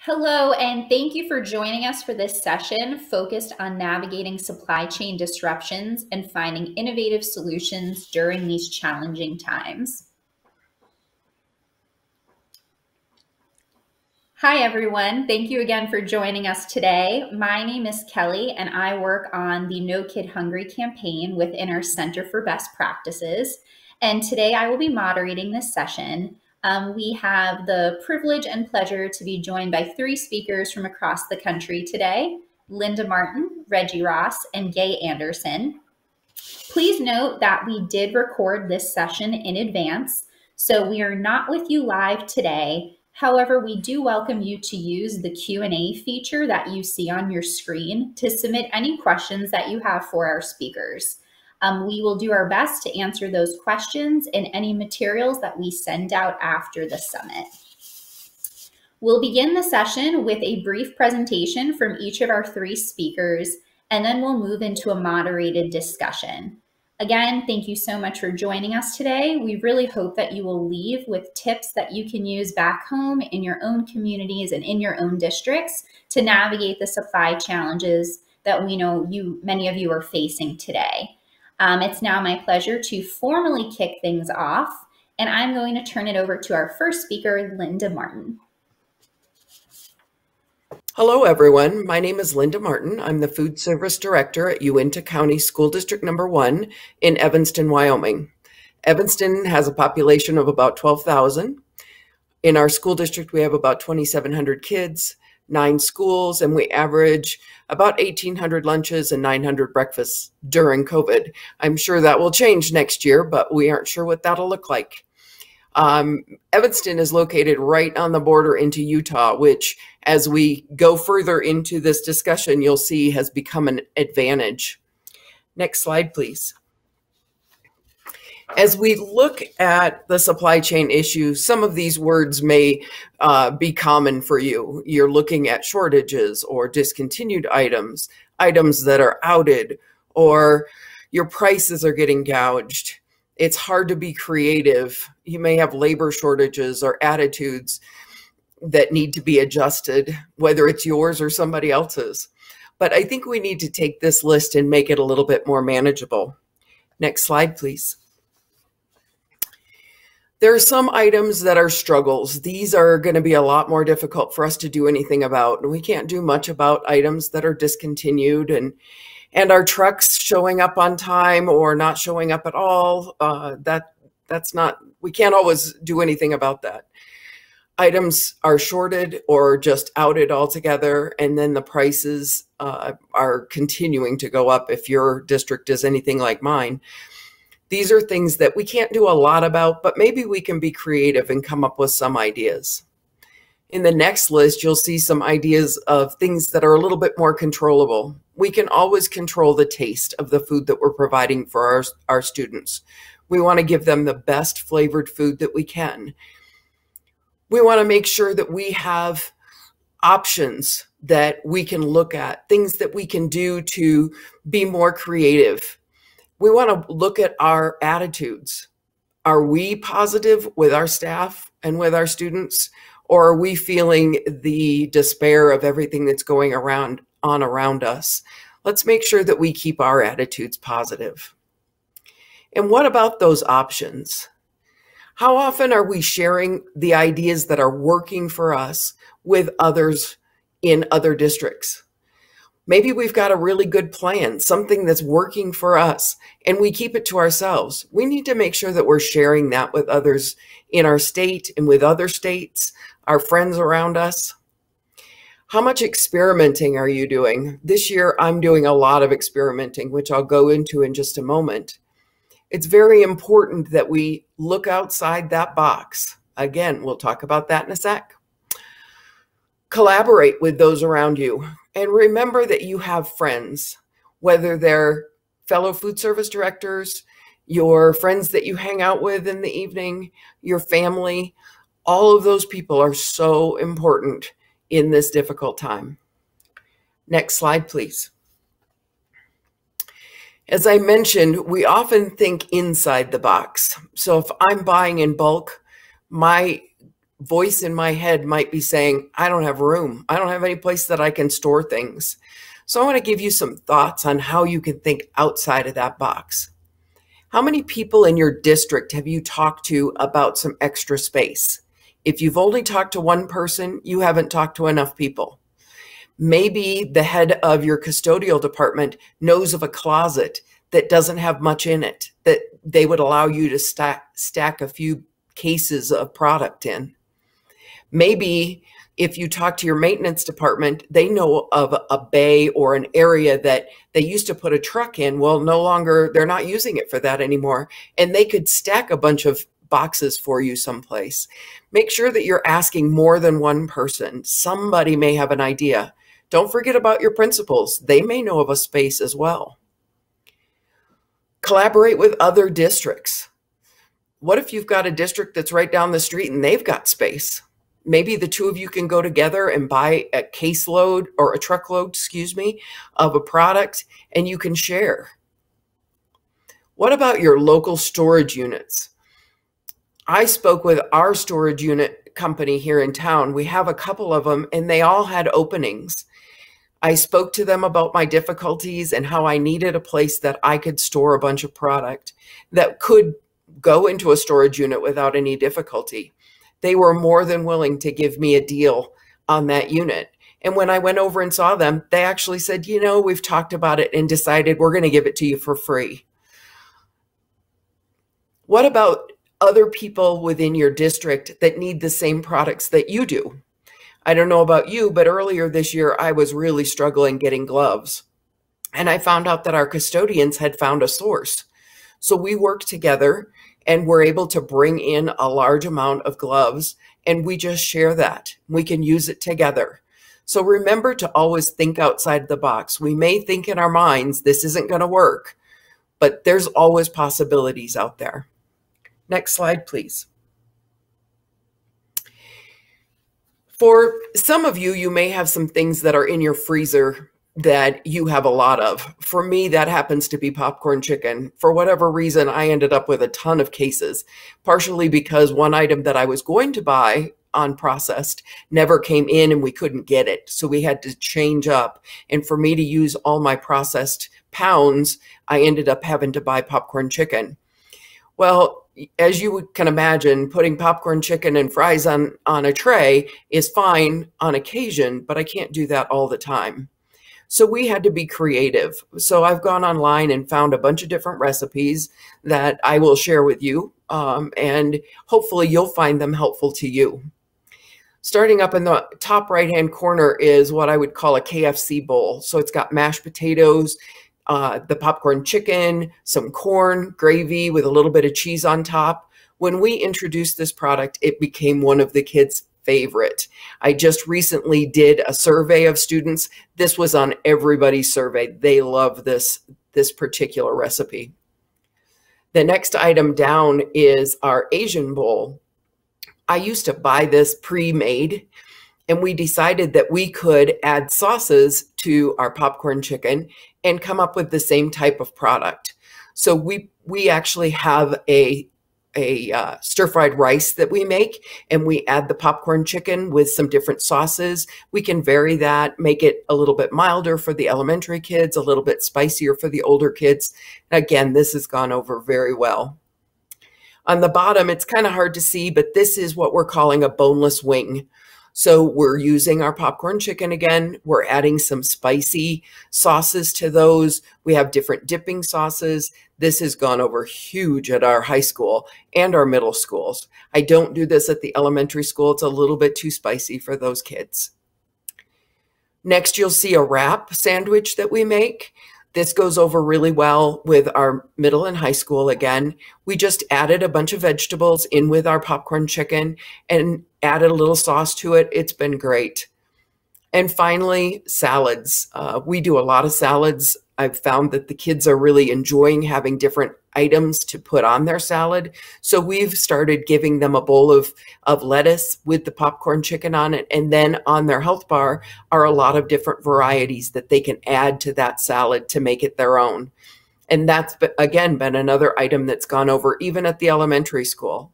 Hello, and thank you for joining us for this session focused on navigating supply chain disruptions and finding innovative solutions during these challenging times. Hi, everyone. Thank you again for joining us today. My name is Kelley, and I work on the No Kid Hungry campaign within our Center for Best Practices. And today I will be moderating this session. We have the privilege and pleasure to be joined by three speakers from across the country today: Linda Martin, Reggie Ross, and Gay Anderson. Please note that we did record this session in advance, so we are not with you live today. However, we do welcome you to use the Q&A feature that you see on your screen to submit any questions that you have for our speakers. We will do our best to answer those questions in any materials that we send out after the summit. We'll begin the session with a brief presentation from each of our three speakers, and then we'll move into a moderated discussion. Again, thank you so much for joining us today. We really hope that you will leave with tips that you can use back home in your own communities and in your own districts to navigate the supply challenges that we know many of you are facing today. It's now my pleasure to formally kick things off, and I'm going to turn it over to our first speaker, Linda Martin. Hello, everyone. My name is Linda Martin. I'm the Food Service Director at Uinta County School District Number 1 in Evanston, Wyoming. Evanston has a population of about 12,000. In our school district, we have about 2,700 kids, 9 schools, and we average about 1,800 lunches and 900 breakfasts during COVID. I'm sure that will change next year, but we aren't sure what that'll look like. Evanston is located right on the border into Utah, which, as we go further into this discussion, you'll see has become an advantage. Next slide, please. As we look at the supply chain issue, some of these words may be common for you. You're looking at shortages or discontinued items, items that are outed, or your prices are getting gouged. It's hard to be creative. You may have labor shortages or attitudes that need to be adjusted, whether it's yours or somebody else's. But I think we need to take this list and make it a little bit more manageable. Next slide, please. There are some items that are struggles. These are going to be a lot more difficult for us to do anything about. We can't do much about items that are discontinued and our trucks showing up on time or not showing up at all. We can't always do anything about that. Items are shorted or just outed altogether, and then the prices are continuing to go up if your district is anything like mine. These are things that we can't do a lot about, but maybe we can be creative and come up with some ideas. In the next list, you'll see some ideas of things that are a little bit more controllable. We can always control the taste of the food that we're providing for our students. We want to give them the best flavored food that we can. We want to make sure that we have options that we can look at, things that we can do to be more creative. We want to look at our attitudes. Are we positive with our staff and with our students? Or are we feeling the despair of everything that's going around us? Let's make sure that we keep our attitudes positive. And what about those options? How often are we sharing the ideas that are working for us with others in other districts? Maybe we've got a really good plan, something that's working for us, and we keep it to ourselves. We need to make sure that we're sharing that with others in our state and with other states, our friends around us. How much experimenting are you doing? This year, I'm doing a lot of experimenting, which I'll go into in just a moment. It's very important that we look outside that box. Again, we'll talk about that in a sec. Collaborate with those around you. And remember that you have friends, whether they're fellow food service directors, your friends that you hang out with in the evening, your family. All of those people are so important in this difficult time. Next slide, please. As I mentioned, we often think inside the box. So if I'm buying in bulk, my voice in my head might be saying, I don't have room. I don't have any place that I can store things. So I want to give you some thoughts on how you can think outside of that box. How many people in your district have you talked to about some extra space? If you've only talked to one person, you haven't talked to enough people. Maybe the head of your custodial department knows of a closet that doesn't have much in it, that they would allow you to stack a few cases of product in. Maybe if you talk to your maintenance department, they know of a bay or an area that they used to put a truck in. Well, no longer, they're not using it for that anymore. And they could stack a bunch of boxes for you someplace. Make sure that you're asking more than one person. Somebody may have an idea. Don't forget about your principals. They may know of a space as well. Collaborate with other districts. What if you've got a district that's right down the street and they've got space? Maybe the two of you can go together and buy a caseload or a truckload, excuse me, of a product and you can share. What about your local storage units? I spoke with our storage unit company here in town. We have a couple of them and they all had openings. I spoke to them about my difficulties and how I needed a place that I could store a bunch of product that could go into a storage unit without any difficulty. They were more than willing to give me a deal on that unit. And when I went over and saw them, they actually said, you know, we've talked about it and decided we're going to give it to you for free. What about other people within your district that need the same products that you do? I don't know about you, but earlier this year, I was really struggling getting gloves. And I found out that our custodians had found a source. So we worked together and we're able to bring in a large amount of gloves and we just share that. We can use it together. So remember to always think outside the box. We may think in our minds, this isn't going to work, but there's always possibilities out there. Next slide, please. For some of you, you may have some things that are in your freezer that you have a lot of. For me, that happens to be popcorn chicken. For whatever reason, I ended up with a ton of cases, partially because one item that I was going to buy unprocessed never came in and we couldn't get it. So we had to change up. And for me to use all my processed pounds, I ended up having to buy popcorn chicken. Well, as you can imagine, putting popcorn chicken and fries on a tray is fine on occasion, but I can't do that all the time. So we had to be creative. So I've gone online and found a bunch of different recipes that I will share with you, and hopefully you'll find them helpful to you. Starting up in the top right-hand corner is what I would call a KFC bowl. So it's got mashed potatoes, the popcorn chicken, some corn, gravy with a little bit of cheese on top. When we introduced this product, it became one of the kids' favorite. I just recently did a survey of students. This was on everybody's survey. They love this particular recipe. The next item down is our Asian bowl. I used to buy this pre-made, and we decided that we could add sauces to our popcorn chicken and come up with the same type of product. So we actually have a stir-fried rice that we make, and we add the popcorn chicken with some different sauces. We can vary that, make it a little bit milder for the elementary kids, a little bit spicier for the older kids. Again, this has gone over very well. On the bottom, it's kind of hard to see, but this is what we're calling a boneless wing. So we're using our popcorn chicken again. We're adding some spicy sauces to those. We have different dipping sauces. This has gone over huge at our high school and our middle schools. I don't do this at the elementary school. It's a little bit too spicy for those kids. Next, you'll see a wrap sandwich that we make. This goes over really well with our middle and high school again. We just added a bunch of vegetables in with our popcorn chicken and added a little sauce to it. It's been great. And finally, salads. We do a lot of salads. I've found that the kids are really enjoying having different items to put on their salad. So we've started giving them a bowl of lettuce with the popcorn chicken on it. And then on their health bar are a lot of different varieties that they can add to that salad to make it their own. And that's, again, been another item that's gone over even at the elementary school.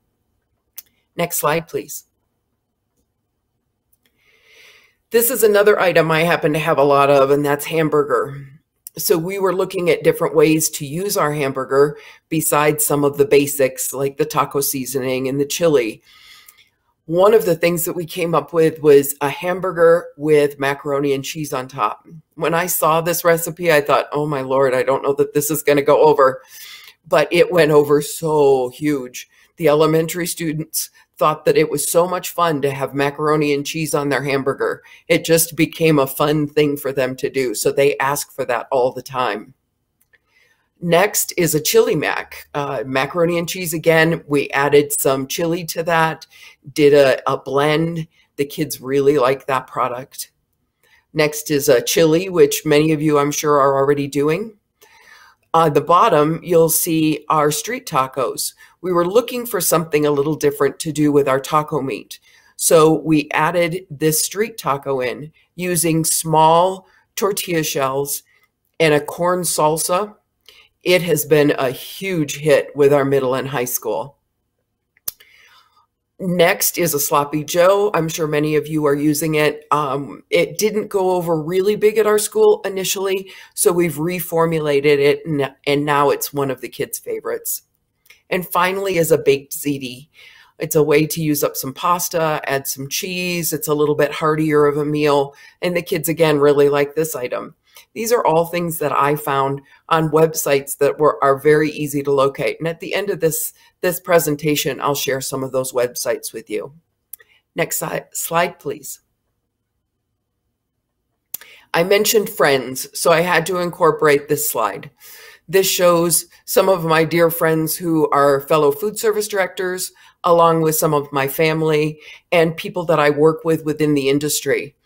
Next slide, please. This is another item I happen to have a lot of, and that's hamburger. So we were looking at different ways to use our hamburger besides some of the basics like the taco seasoning and the chili. One of the things that we came up with was a hamburger with macaroni and cheese on top. When I saw this recipe, I thought, oh my Lord, I don't know that this is going to go over. But it went over so huge. The elementary students thought that it was so much fun to have macaroni and cheese on their hamburger. It just became a fun thing for them to do. So they ask for that all the time. Next is a chili mac. Macaroni and cheese again. We added some chili to that, did a blend. The kids really like that product. Next is a chili, which many of you I'm sure are already doing. On the bottom, you'll see our street tacos. We were looking for something a little different to do with our taco meat. So we added this street taco in using small tortilla shells and a corn salsa. It has been a huge hit with our middle and high school. Next is a sloppy Joe. I'm sure many of you are using it. It didn't go over really big at our school initially, so we've reformulated it, and now it's one of the kids' favorites. And finally is a baked ziti. It's a way to use up some pasta, add some cheese. It's a little bit heartier of a meal, and the kids, again, really like this item. These are all things that I found on websites that are very easy to locate. And at the end of this presentation, I'll share some of those websites with you. Next slide, please. I mentioned friends, so I had to incorporate this slide. This shows some of my dear friends who are fellow food service directors, along with some of my family and people that I work with within the industry.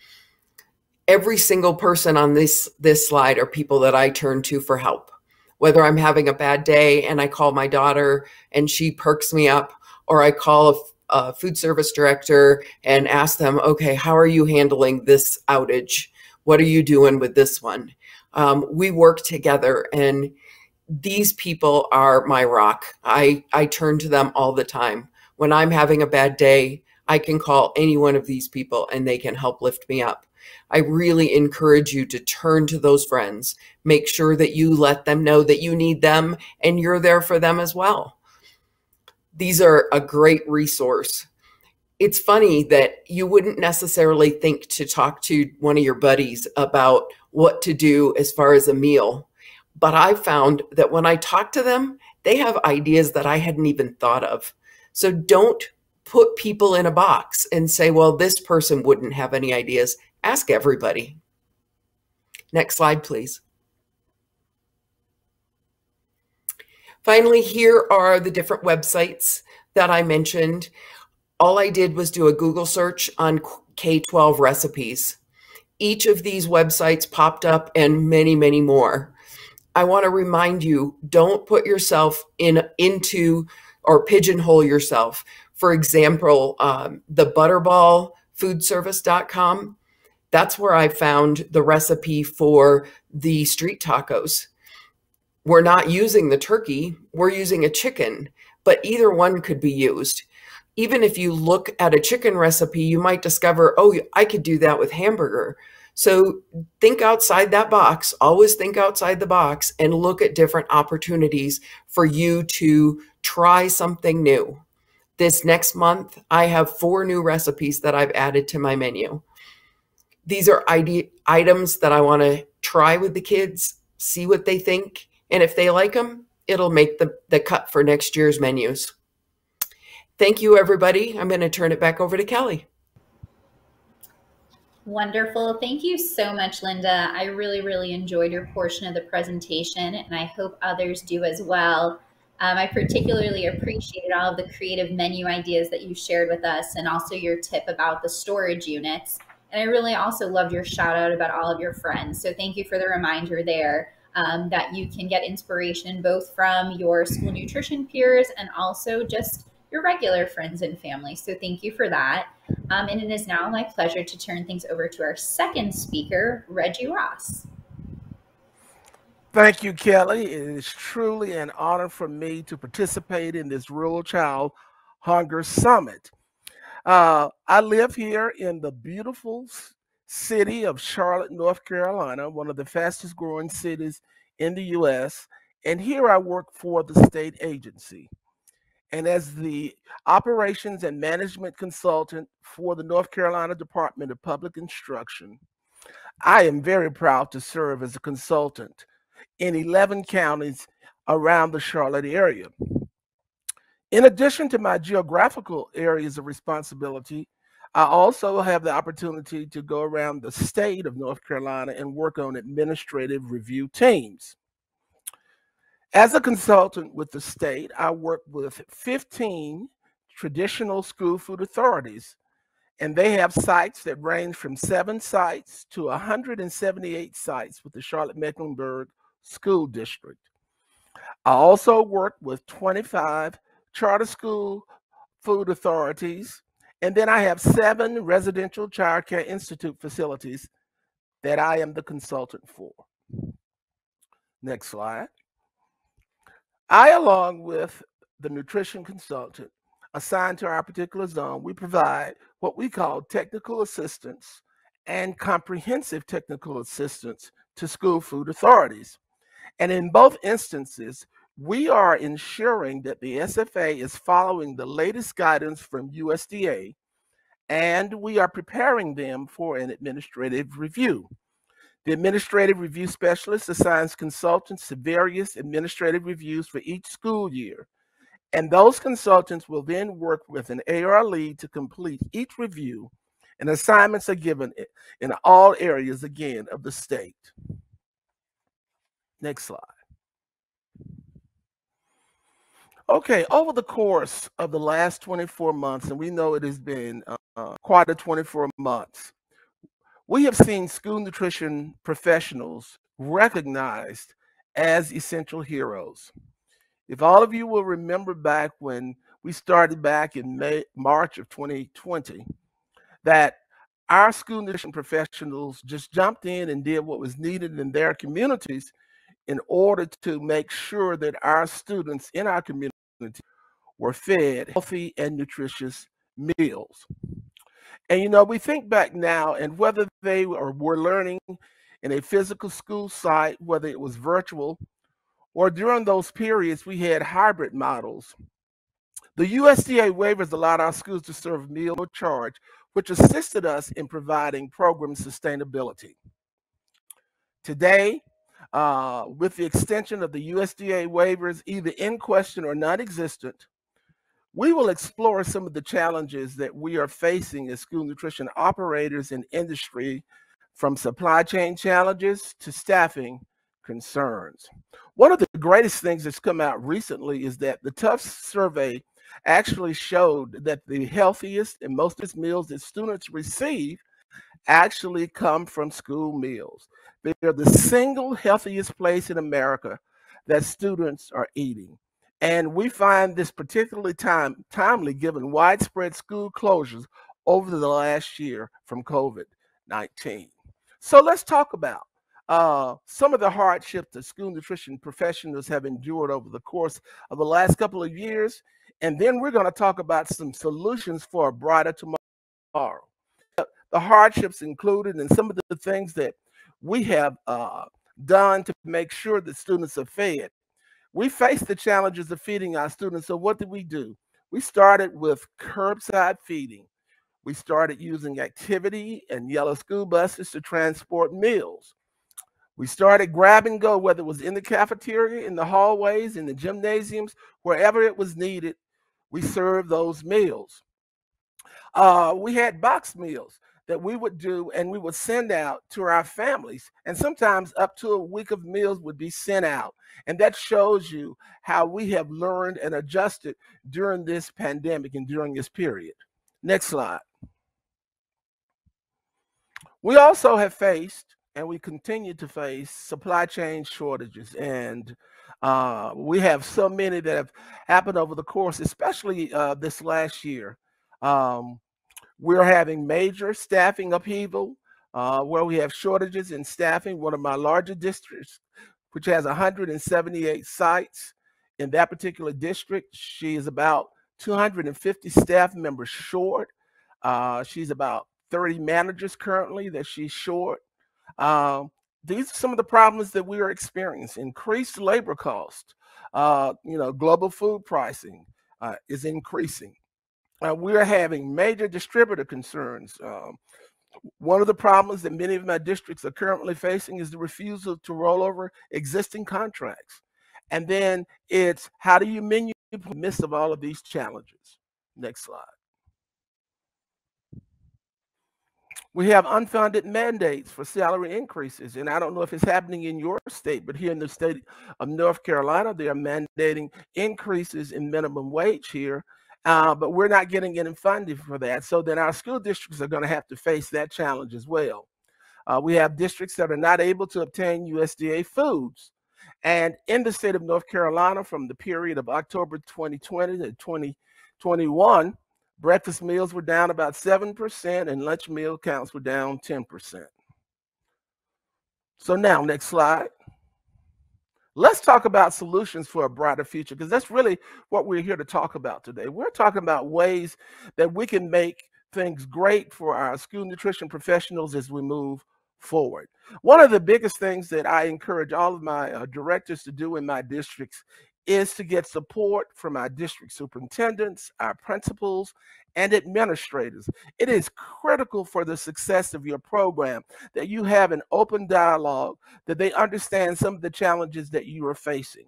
Every single person on this slide are people that I turn to for help. Whether I'm having a bad day and I call my daughter and she perks me up, or I call a food service director and ask them, okay, how are you handling this outage? What are you doing with this one? We work together, and these people are my rock. I turn to them all the time. When I'm having a bad day, I can call any one of these people and they can help lift me up. I really encourage you to turn to those friends. Make sure that you let them know that you need them and you're there for them as well. These are a great resource. It's funny that you wouldn't necessarily think to talk to one of your buddies about what to do as far as a meal. But I found that when I talk to them, they have ideas that I hadn't even thought of. So don't put people in a box and say, well, this person wouldn't have any ideas. Ask everybody. Next slide, please. Finally, here are the different websites that I mentioned. All I did was do a Google search on K-12 recipes. Each of these websites popped up, and many, many more. I want to remind you, don't put yourself into or pigeonhole yourself. For example, the butterballfoodservice.com, that's where I found the recipe for the street tacos. We're not using the turkey, we're using a chicken, but either one could be used. Even if you look at a chicken recipe, you might discover, oh, I could do that with hamburger. So think outside that box, always think outside the box and look at different opportunities for you to try something new. This next month, I have 4 new recipes that I've added to my menu. These are items that I want to try with the kids, see what they think, and if they like them, it'll make the cut for next year's menus. Thank you, everybody. I'm going to turn it back over to Kelley. Wonderful. Thank you so much, Linda. I really, really enjoyed your portion of the presentation, and I hope others do as well. I particularly appreciated all of the creative menu ideas that you shared with us, and also your tip about the storage units. And I really also loved your shout out about all of your friends. So thank you for the reminder there that you can get inspiration both from your school nutrition peers and also just your regular friends and family. So thank you for that. And it is now my pleasure to turn things over to our second speaker, Reggie Ross. Thank you, Kelley. It is truly an honor for me to participate in this Rural Child Hunger Summit. I live here in the beautiful city of Charlotte, North Carolina, one of the fastest growing cities in the U.S. And here I work for the state agency. And as the operations and management consultant for the North Carolina Department of Public Instruction, I am very proud to serve as a consultant in 11 counties around the Charlotte area. In addition to my geographical areas of responsibility, I also have the opportunity to go around the state of North Carolina and work on administrative review teams. As a consultant with the state, I work with 15 traditional school food authorities, and they have sites that range from 7 sites to 178 sites with the Charlotte-Mecklenburg School District. I also work with 25 charter school food authorities, and then I have 7 residential child care institute facilities that I am the consultant for. Next slide. I, along with the nutrition consultant assigned to our particular zone, we provide what we call technical assistance and comprehensive technical assistance to school food authorities. And in both instances, we are ensuring that the SFA is following the latest guidance from USDA, and we are preparing them for an administrative review. The administrative review specialist assigns consultants to various administrative reviews for each school year, and those consultants will then work with an AR lead to complete each review, and assignments are given in all areas, again, of the state. Next slide. Okay, over the course of the last 24 months, and we know it has been quite a 24 months, we have seen school nutrition professionals recognized as essential heroes. If all of you will remember back when we started back in March of 2020, that our school nutrition professionals just jumped in and did what was needed in their communities in order to make sure that our students in our community were fed healthy and nutritious meals. And you know, we think back now, and whether they were learning in a physical school site, whether it was virtual, or during those periods we had hybrid models, the USDA waivers allowed our schools to serve meal or charge, which assisted us in providing program sustainability. Today, with the extension of the USDA waivers either in question or non-existent, we will explore some of the challenges that we are facing as school nutrition operators in industry, from supply chain challenges to staffing concerns. One of the greatest things that's come out recently is that the Tufts survey actually showed that the healthiest and most meals that students receive actually come from school meals. They're the single healthiest place in America that students are eating. And we find this particularly timely given widespread school closures over the last year from COVID-19. So let's talk about some of the hardships that school nutrition professionals have endured over the course of the last couple of years. And then we're going to talk about some solutions for a brighter tomorrow. The hardships included and some of the things that we have done to make sure that students are fed. We face the challenges of feeding our students. So what did we do? We started with curbside feeding. We started using activity and yellow school buses to transport meals. We started grab and go, whether it was in the cafeteria, in the hallways, in the gymnasiums, wherever it was needed, we served those meals. We had box meals that we would do and we would send out to our families, and sometimes up to a week of meals would be sent out. And that shows you how we have learned and adjusted during this pandemic and during this period. Next slide. We also have faced, and we continue to face, supply chain shortages, and we have so many that have happened over the course, especially this last year. We're having major staffing upheaval where we have shortages in staffing. One of my larger districts, which has 178 sites in that particular district, she is about 250 staff members short. She's about 30 managers currently that she's short. These are some of the problems that we are experiencing. Increased labor cost. Global food pricing is increasing. We are having major distributor concerns. One of the problems that many of my districts are currently facing is the refusal to roll over existing contracts. And then it's how do you menu in the midst of all of these challenges? Next slide. We have unfunded mandates for salary increases. And I don't know if it's happening in your state, but here in the state of North Carolina, they are mandating increases in minimum wage here. But we're not getting any funding for that. So then our school districts are going to have to face that challenge as well. We have districts that are not able to obtain USDA foods. And in the state of North Carolina, from the period of October 2020 to 2021, breakfast meals were down about 7% and lunch meal counts were down 10%. So now, next slide. Let's talk about solutions for a brighter future, because that's really what we're here to talk about today. We're talking about ways that we can make things great for our school nutrition professionals as we move forward. One of the biggest things that I encourage all of my directors to do in my districts is to get support from our district superintendents, our principals, and administrators. It is critical for the success of your program that you have an open dialogue, that they understand some of the challenges that you are facing.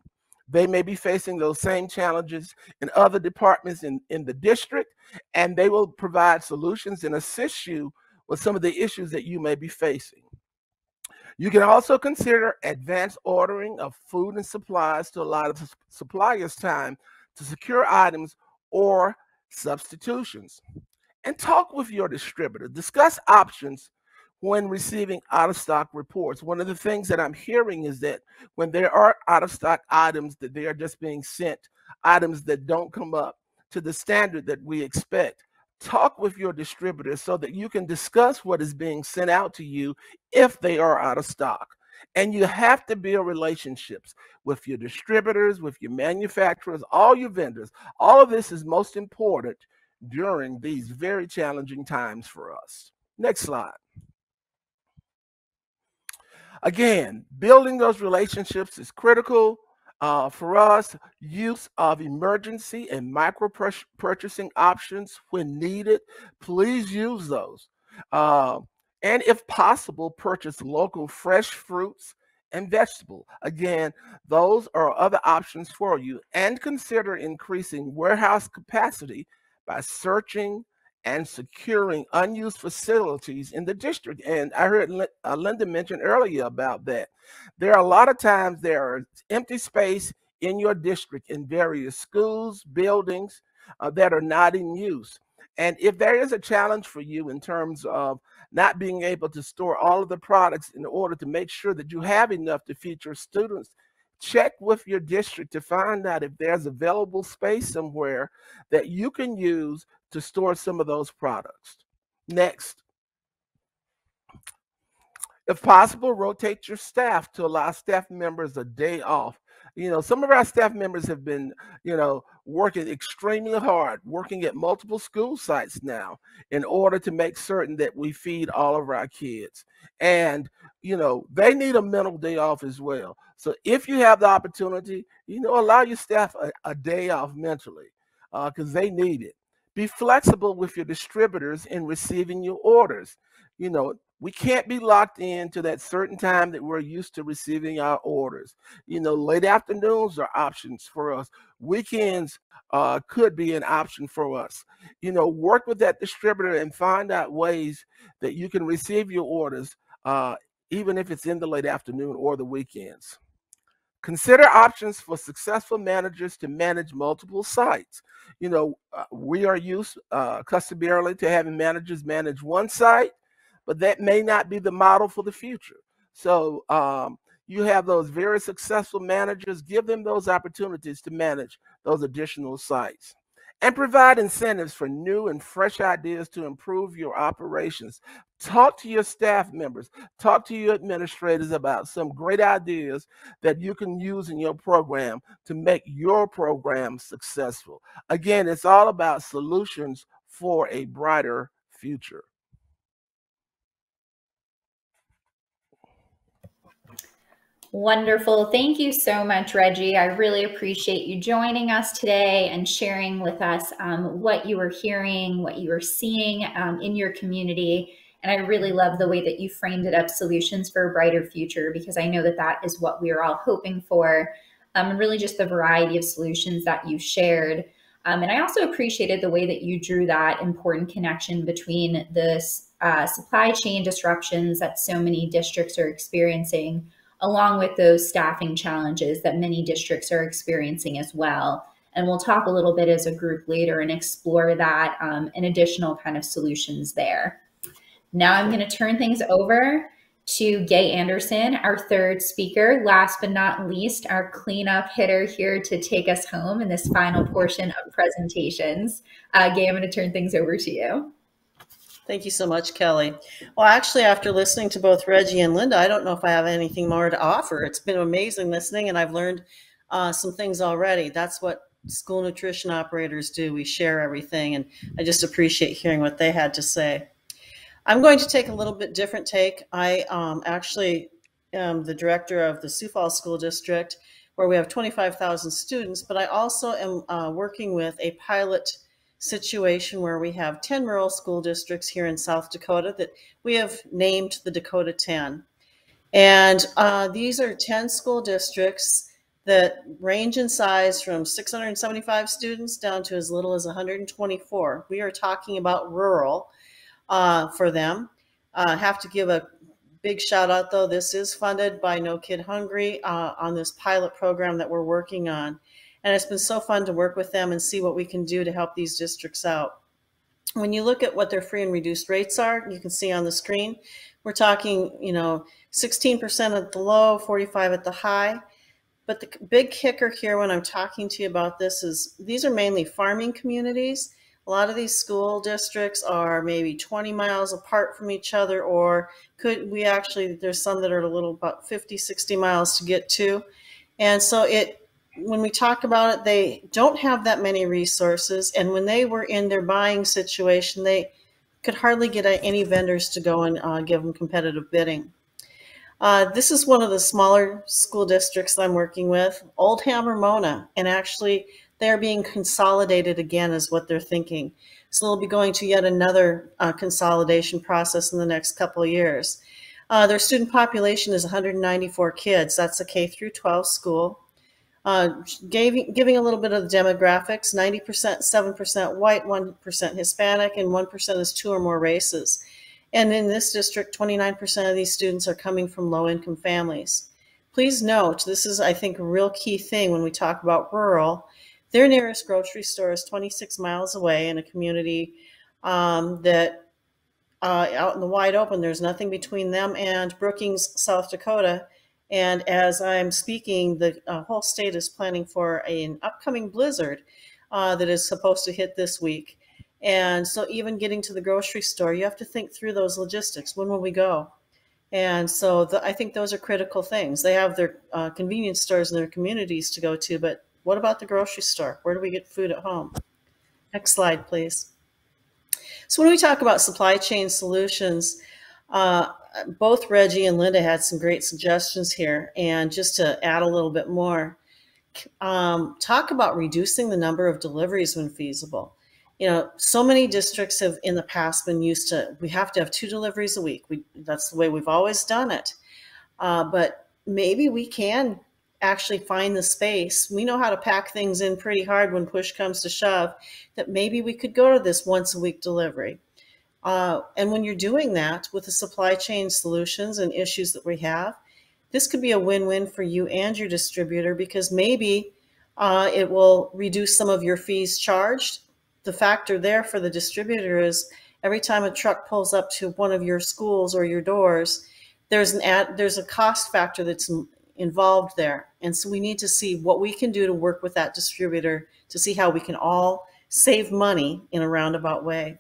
They may be facing those same challenges in other departments in the district, and they will provide solutions and assist you with some of the issues that you may be facing. You can also consider advanced ordering of food and supplies to allow the suppliers time to secure items or substitutions. And talk with your distributor. Discuss options when receiving out-of-stock reports. One of the things that I'm hearing is that when there are out-of-stock items, that they are just being sent, items that don't come up to the standard that we expect. Talk with your distributor so that you can discuss what is being sent out to you if they are out of stock. And you have to build relationships with your distributors, with your manufacturers, all your vendors. All of this is most important during these very challenging times for us. Next slide. Again, building those relationships is critical. For us, use of emergency and micro purchasing options when needed, please use those. And if possible, purchase local fresh fruits and vegetables. Again, those are other options for you. And consider increasing warehouse capacity by searching and securing unused facilities in the district. And I heard Linda mention earlier about that. There are a lot of times there are empty space in your district in various schools, buildings that are not in use. And if there is a challenge for you in terms of not being able to store all of the products in order to make sure that you have enough to feed your students, check with your district to find out if there's available space somewhere that you can use to store some of those products. Next. If possible, rotate your staff to allow staff members a day off. Some of our staff members have been, working extremely hard, working at multiple school sites now in order to make certain that we feed all of our kids. And, they need a mental day off as well. So if you have the opportunity, allow your staff a day off mentally because they need it. Be flexible with your distributors in receiving your orders. We can't be locked into that certain time that we're used to receiving our orders. Late afternoons are options for us. Weekends could be an option for us. Work with that distributor and find out ways that you can receive your orders, even if it's in the late afternoon or the weekends. Consider options for successful managers to manage multiple sites. We are used customarily to having managers manage one site, but that may not be the model for the future. So you have those very successful managers, give them those opportunities to manage those additional sites. And provide incentives for new and fresh ideas to improve your operations. Talk to your staff members, talk to your administrators about some great ideas that you can use in your program to make your program successful. Again, it's all about solutions for a brighter future. Wonderful. Thank you so much, Reggie. I really appreciate you joining us today and sharing with us what you were hearing, what you were seeing in your community. And I really love the way that you framed it up, solutions for a brighter future, because I know that that is what we are all hoping for. And really just the variety of solutions that you shared. And I also appreciated the way that you drew that important connection between the supply chain disruptions that so many districts are experiencing, along with those staffing challenges that many districts are experiencing as well. And we'll talk a little bit as a group later and explore that and additional kind of solutions there. Now I'm going to turn things over to Gay Anderson, our third speaker. Last but not least, our cleanup hitter here to take us home in this final portion of presentations. Gay, I'm going to turn things over to you. Thank you so much, Kelley. Well, actually, after listening to both Reggie and Linda, I don't know if I have anything more to offer. It's been amazing listening, and I've learned some things already. That's what school nutrition operators do. We share everything, and I just appreciate hearing what they had to say. I'm going to take a little bit different take. I actually am the director of the Sioux Falls School District, where we have 25,000 students, but I also am working with a pilot situation where we have 10 rural school districts here in South Dakota that we have named the Dakota 10. And these are 10 school districts that range in size from 675 students down to as little as 124. We are talking about rural for them. I have to give a big shout out though. This is funded by No Kid Hungry on this pilot program that we're working on. And it's been so fun to work with them and see what we can do to help these districts out. When you look at what their free and reduced rates are, you can see on the screen, we're talking, 16% at the low, 45 at the high. But the big kicker here when I'm talking to you about this is these are mainly farming communities. A lot of these school districts are maybe 20 miles apart from each other, or there's some that are a little about 50, 60 miles to get to. And so when we talk about it, they don't have that many resources. And when they were in their buying situation, they could hardly get any vendors to go and give them competitive bidding. This is one of the smaller school districts that I'm working with, Old Hammer-Mona, and actually they're being consolidated again is what they're thinking. So they'll be going to yet another consolidation process in the next couple of years. Their student population is 194 kids. That's a K through 12 school. Giving a little bit of the demographics, 90%, 7% white, 1% Hispanic, and 1% is 2 or more races. And in this district, 29% of these students are coming from low-income families. Please note, this is, I think, a real key thing when we talk about rural. Their nearest grocery store is 26 miles away in a community that out in the wide open, there's nothing between them and Brookings, South Dakota. And as I'm speaking, the whole state is planning for an upcoming blizzard that is supposed to hit this week. And so even getting to the grocery store, you have to think through those logistics. When will we go? And so I think those are critical things. They have their convenience stores in their communities to go to, but what about the grocery store? Where do we get food at home? Next slide, please. So when we talk about supply chain solutions, both Reggie and Linda had some great suggestions here. And just to add a little bit more, talk about reducing the number of deliveries when feasible. So many districts have in the past been used to, we have to have 2 deliveries a week. That's the way we've always done it. But maybe we can actually find the space. We know how to pack things in pretty hard when push comes to shove, that maybe we could go to this once a week delivery. And when you're doing that with the supply chain solutions and issues that we have, this could be a win-win for you and your distributor, because maybe it will reduce some of your fees charged. The factor there for the distributor is every time a truck pulls up to one of your schools or your doors, there's a cost factor that's involved there. And so we need to see what we can do to work with that distributor to see how we can all save money in a roundabout way.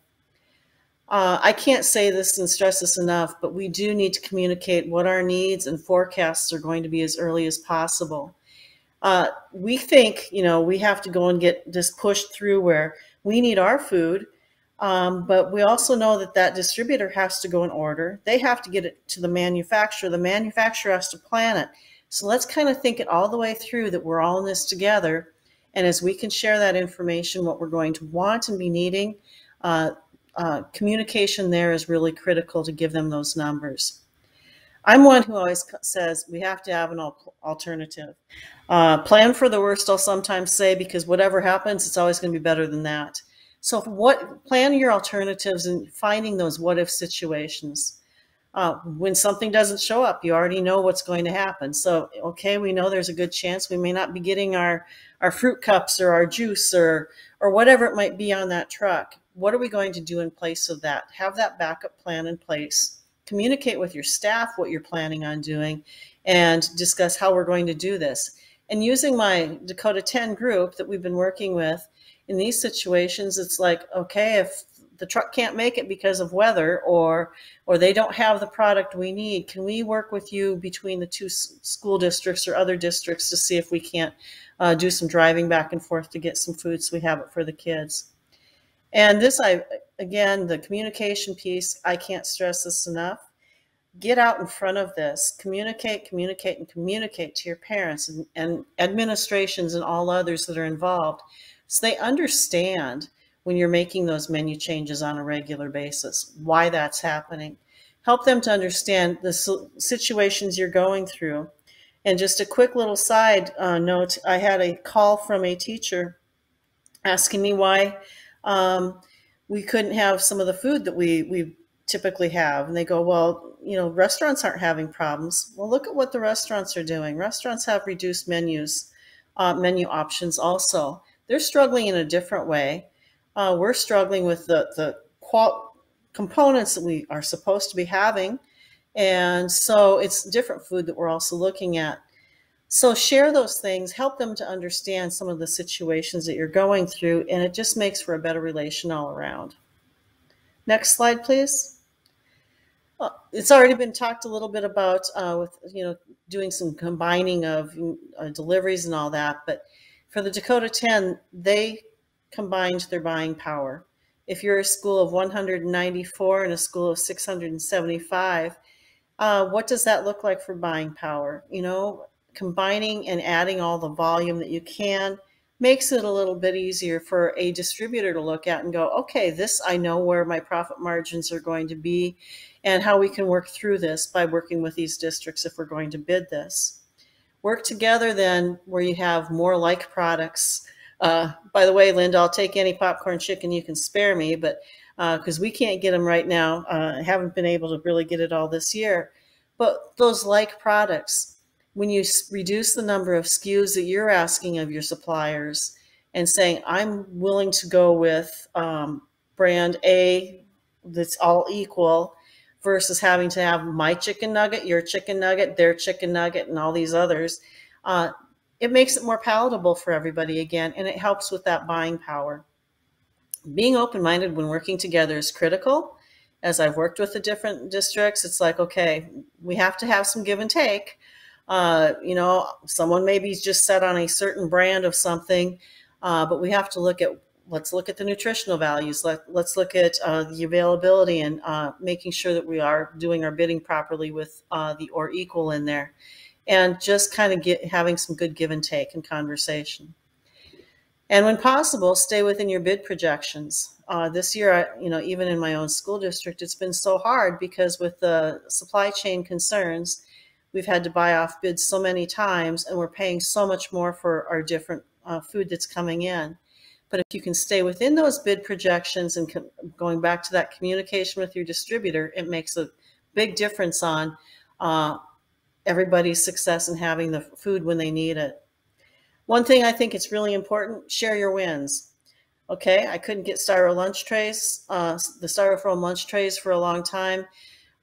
I can't say this and stress this enough, but we do need to communicate what our needs and forecasts are going to be as early as possible. We think, we have to go and get this pushed through where we need our food, but we also know that that distributor has to go and order. They have to get it to the manufacturer. The manufacturer has to plan it. So let's kind of think it all the way through, that we're all in this together. And as we can share that information, what we're going to want and be needing, communication there is really critical to give them those numbers. I'm one who always says we have to have an alternative. Plan for the worst, I'll sometimes say, because whatever happens, it's always going to be better than that. So plan your alternatives and finding those what if situations. When something doesn't show up, you already know what's going to happen. So, okay, we know there's a good chance we may not be getting our fruit cups or our juice or whatever it might be on that truck. What are we going to do in place of that? Have that backup plan in place. Communicate with your staff what you're planning on doing and discuss how we're going to do this. And using my Dakota 10 group that we've been working with in these situations, it's like, okay, if the truck can't make it because of weather or they don't have the product we need, can we work with you between the two school districts or other districts to see if we can't do some driving back and forth to get some food so we have it for the kids? And this, again, the communication piece, I can't stress this enough. Get out in front of this. Communicate, communicate, and communicate to your parents and administrations and all others that are involved so they understand when you're making those menu changes on a regular basis, why that's happening. Help them to understand the situations you're going through. And just a quick little side note, I had a call from a teacher asking me why we couldn't have some of the food that we typically have. And they go, well, restaurants aren't having problems. Well, look at what the restaurants are doing. Restaurants have reduced menu options also. They're struggling in a different way. We're struggling with the components that we are supposed to be having. And so it's different food that we're also looking at. So share those things, help them to understand some of the situations that you're going through, and it just makes for a better relation all around. Next slide, please. It's already been talked a little bit about with doing some combining of deliveries and all that, but for the Dakota 10, they combined their buying power. If you're a school of 194 and a school of 675, what does that look like for buying power? Combining and adding all the volume that you can makes it a little bit easier for a distributor to look at and go, okay, this, I know where my profit margins are going to be and how we can work through this by working with these districts if we're going to bid this. Work together then where you have more like products. By the way, Linda, I'll take any popcorn chicken you can spare me, but because we can't get them right now. I haven't been able to really get it all this year. But those like products, when you reduce the number of SKUs that you're asking of your suppliers and saying, I'm willing to go with brand A that's all equal versus having to have my chicken nugget, your chicken nugget, their chicken nugget, and all these others, it makes it more palatable for everybody again, and it helps with that buying power. Being open-minded when working together is critical. As I've worked with the different districts, it's like, okay, we have to have some give and take. Someone maybe just set on a certain brand of something, but we have to let's look at the nutritional values. Let's look at the availability and making sure that we are doing our bidding properly with the or equal in there, and just kind of having some good give and take and conversation. And when possible, stay within your bid projections. This year, even in my own school district, it's been so hard because with the supply chain concerns, we've had to buy off bids so many times, and we're paying so much more for our different food that's coming in. But if you can stay within those bid projections and going back to that communication with your distributor, it makes a big difference on everybody's success in having the food when they need it. One thing I think it's really important, share your wins. Okay, I couldn't get styro lunch trays, the styrofoam lunch trays for a long time.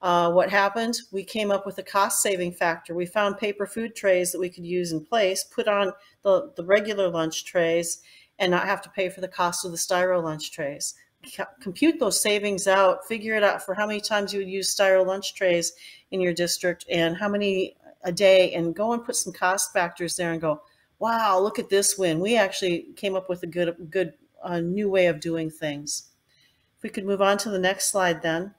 What happened? We came up with a cost saving factor. We found paper food trays that we could use in place, put on the regular lunch trays, and not have to pay for the cost of the styro lunch trays. Compute those savings out, figure it out for how many times you would use styro lunch trays in your district and how many a day, and go and put some cost factors there and go, wow, look at this win. We actually came up with a good new way of doing things. If we could move on to the next slide then.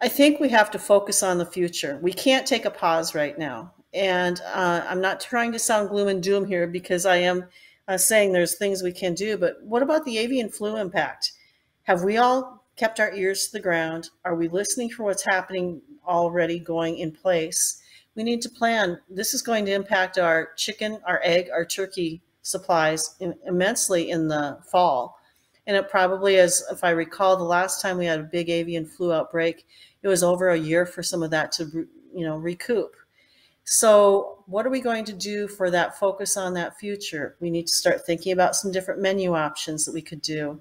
I think we have to focus on the future. We can't take a pause right now. And I'm not trying to sound gloom and doom here, because I am saying there's things we can do. But what about the avian flu impact? Have we all kept our ears to the ground? Are we listening for what's happening already going in place? We need to plan. This is going to impact our chicken, our egg, our turkey supplies immensely in the fall. And it probably is, if I recall, the last time we had a big avian flu outbreak, it was over a year for some of that to, recoup. So what are we going to do for that focus on that future? We need to start thinking about some different menu options that we could do.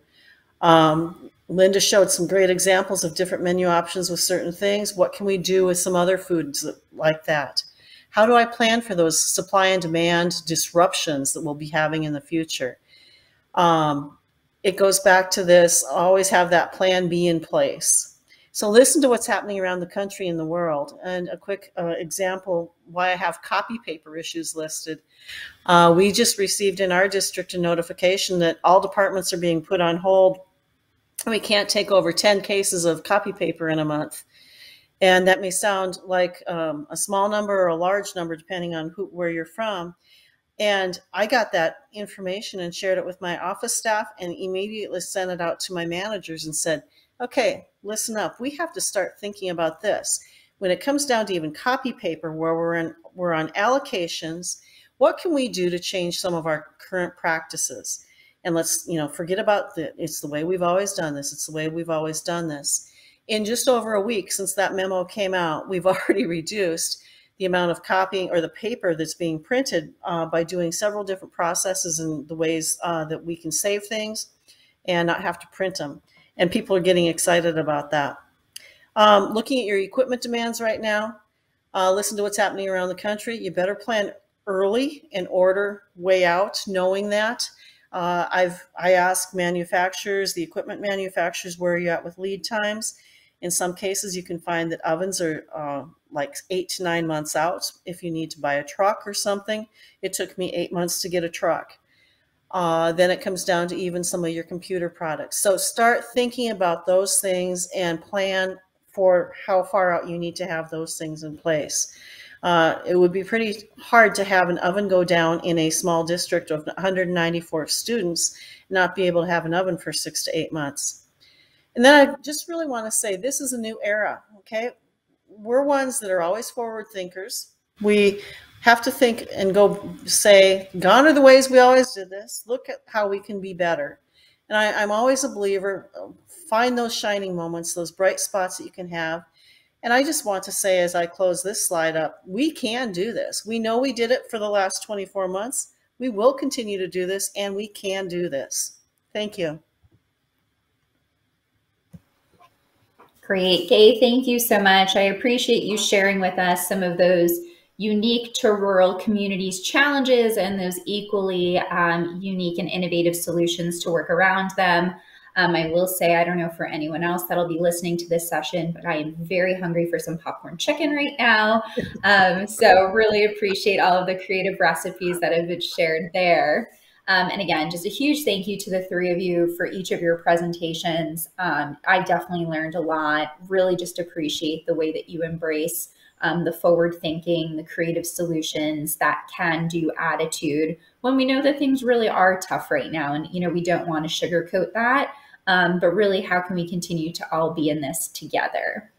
Linda showed some great examples of different menu options with certain things. What can we do with some other foods like that? How do I plan for those supply and demand disruptions that we'll be having in the future? It goes back to this, always have that plan B in place. So listen to what's happening around the country and the world. And a quick example why I have copy paper issues listed. We just received in our district a notification that all departments are being put on hold. We can't take over 10 cases of copy paper in a month. And that may sound like a small number or a large number, depending on where you're from. And I got that information and shared it with my office staff and immediately sent it out to my managers and said, okay, listen up. We have to start thinking about this. When it comes down to even copy paper, where we're on allocations, what can we do to change some of our current practices? And let's, forget about it's the way we've always done this. It's the way we've always done this. In just over a week since that memo came out, we've already reduced the amount of copying or the paper that's being printed by doing several different processes and the ways that we can save things and not have to print them. And people are getting excited about that. Looking at your equipment demands right now, listen to what's happening around the country. You better plan early and order way out, knowing that. I ask manufacturers, the equipment manufacturers, where are you at with lead times? In some cases, you can find that ovens are like 8 to 9 months out. If you need to buy a truck or something, it took me 8 months to get a truck. Then it comes down to even some of your computer products. So start thinking about those things and plan for how far out you need to have those things in place. It would be pretty hard to have an oven go down in a small district of 194 students, not be able to have an oven for 6 to 8 months. And then I just really want to say this is a new era, okay? We're ones that are always forward thinkers. We have to think and go say, gone are the ways we always did this. Look at how we can be better. And I'm always a believer, find those shining moments, those bright spots that you can have. And I just want to say, as I close this slide up, we can do this. We know we did it for the last 24 months. We will continue to do this, and we can do this. Thank you. Great. Gay, thank you so much. I appreciate you sharing with us some of those unique to rural communities challenges and those equally unique and innovative solutions to work around them. I will say, I don't know for anyone else that'll be listening to this session, but I am very hungry for some popcorn chicken right now. So really appreciate all of the creative recipes that have been shared there. And again, just a huge thank you to the three of you for each of your presentations. I definitely learned a lot, really just appreciate the way that you embrace the forward thinking, the creative solutions, that can do attitude when we know that things really are tough right now. And, we don't want to sugarcoat that, but really how can we continue to all be in this together?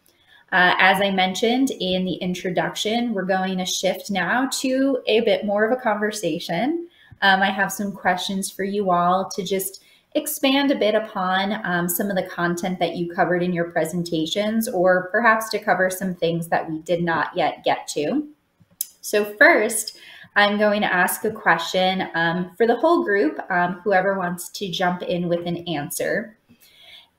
As I mentioned in the introduction, we're going to shift now to a bit more of a conversation. I have some questions for you all to just expand a bit upon some of the content that you covered in your presentations, or perhaps to cover some things that we did not yet get to. So first, I'm going to ask a question for the whole group, whoever wants to jump in with an answer.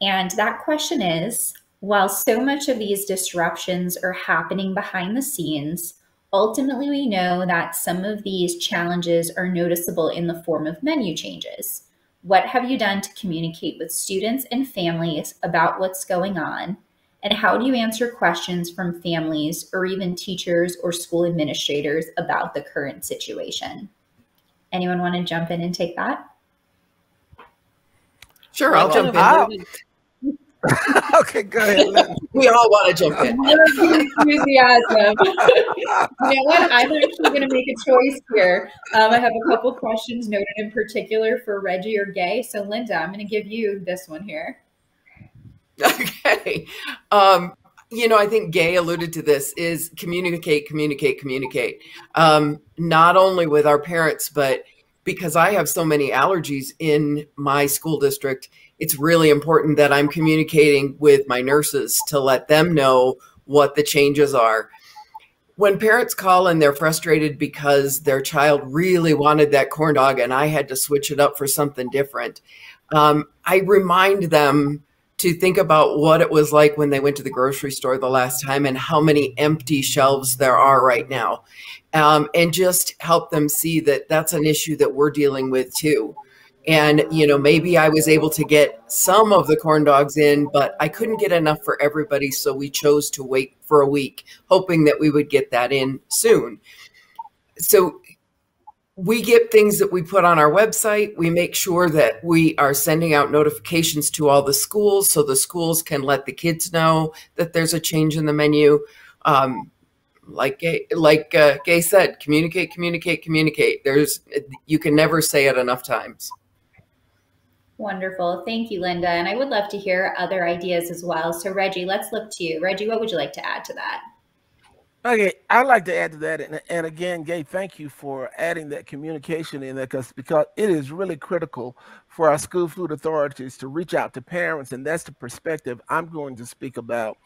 And that question is, while so much of these disruptions are happening behind the scenes, ultimately, we know that some of these challenges are noticeable in the form of menu changes. What have you done to communicate with students and families about what's going on? And how do you answer questions from families or even teachers or school administrators about the current situation? Anyone want to jump in and take that? Sure, I'll jump in. Okay, go ahead, Lynn. We all want to jump in. Enthusiasm. You know what? I'm actually going to make a choice here. I have a couple questions noted in particular for Reggie or Gay. So, Linda, I'm going to give you this one here. Okay. You know, I think Gay alluded to this, is communicate, communicate, communicate. Not only with our parents, but because I have so many allergies in my school district, it's really important that I'm communicating with my nurses to let them know what the changes are. When parents call and they're frustrated because their child really wanted that corn dog and I had to switch it up for something different, I remind them to think about what it was like when they went to the grocery store the last time and how many empty shelves there are right now. And just help them see that that's an issue that we're dealing with too. And, you know, maybe I was able to get some of the corn dogs in, but I couldn't get enough for everybody. So we chose to wait for a week, hoping that we would get that in soon. So we get things that we put on our website. We make sure that we are sending out notifications to all the schools so the schools can let the kids know that there's a change in the menu. Like Gay said, communicate, communicate, communicate. You can never say it enough times. Wonderful. Thank you, Linda. And I would love to hear other ideas as well. So, Reggie, let's look to you. Reggie, what would you like to add to that? Okay, I'd like to add to that, and again, Gay, thank you for adding that communication in there, because it is really critical for our school food authorities to reach out to parents, and that's the perspective I'm going to speak about.